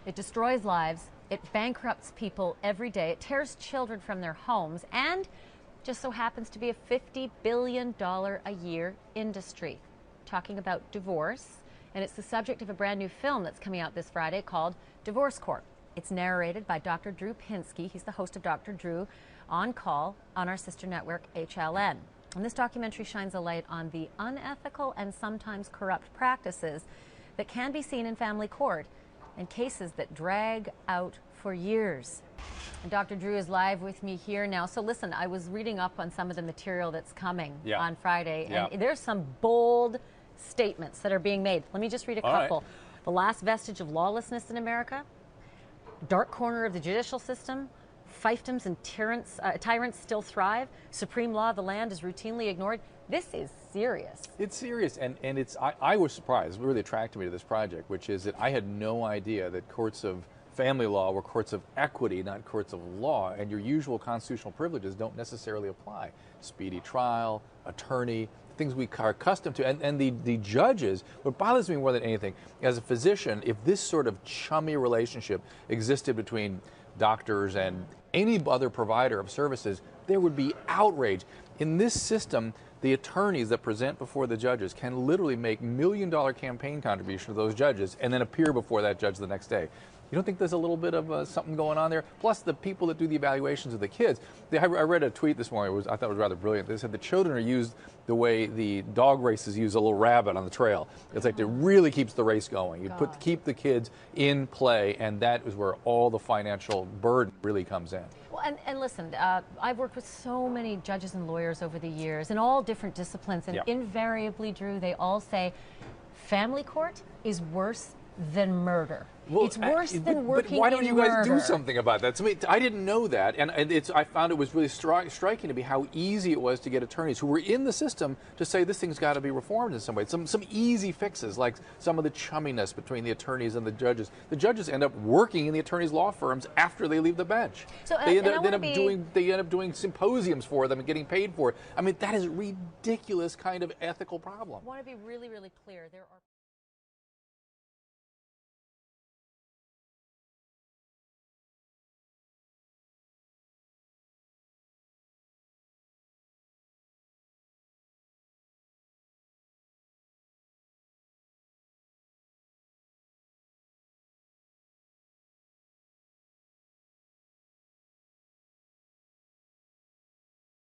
It destroys lives, it bankrupts people every day, it tears children from their homes, and just so happens to be a $50 billion a year industry. Talking about divorce, and it's the subject of a brand new film that's coming out this Friday called Divorce Corp. It's narrated by Dr. Drew Pinsky. He's the host of Dr. Drew on Call on our sister network HLN. And this documentary shines a light on the unethical and sometimes corrupt practices that can be seen in family court and cases that drag out for years. And Dr. Drew is live with me here now. So listen, I was reading up on some of the material that's coming on Friday, and there's some bold statements that are being made. Let me just read a couple. Right. The last vestige of lawlessness in America, dark corner of the judicial system, fiefdoms and tyrants still thrive, supreme law of the land is routinely ignored. This is serious. It's serious, and it's I was surprised. It really attracted me to this project, which is that I had no idea that courts of family law were courts of equity, not courts of law, and your usual constitutional privileges don't necessarily apply. Speedy trial, attorney, things we are accustomed to, and the judges, what bothers me more than anything, as a physician, if this sort of chummy relationship existed between doctors and any other provider of services, there would be outrage. In this system, the attorneys that present before the judges can literally make $1 million campaign contributions to those judges and then appear before that judge the next day. You don't think there's a little bit of something going on there? Plus, the people that do the evaluations of the kids. I read a tweet this morning. I thought it was rather brilliant. They said the children are used the way the dog races use a little rabbit on the trail. It's like it really keeps the race going. You keep the kids in play, and that is where all the financial burden really comes in. Well, and listen, I've worked with so many judges and lawyers over the years in all different disciplines, and invariably, Drew, they all say family court is worse than murder. Well, it's worse than working but why don't you guys murder. do something about that? To me, I didn't know that, and I found it was really striking to me how easy it was to get attorneys who were in the system to say this thing's got to be reformed in some way. Some easy fixes, like some of the chumminess between the attorneys and the judges. The judges end up working in the attorneys' law firms after they leave the bench. So, they end up doing symposiums for them and getting paid for it. I mean, that is a ridiculous kind of ethical problem. I want to be really, really clear. There are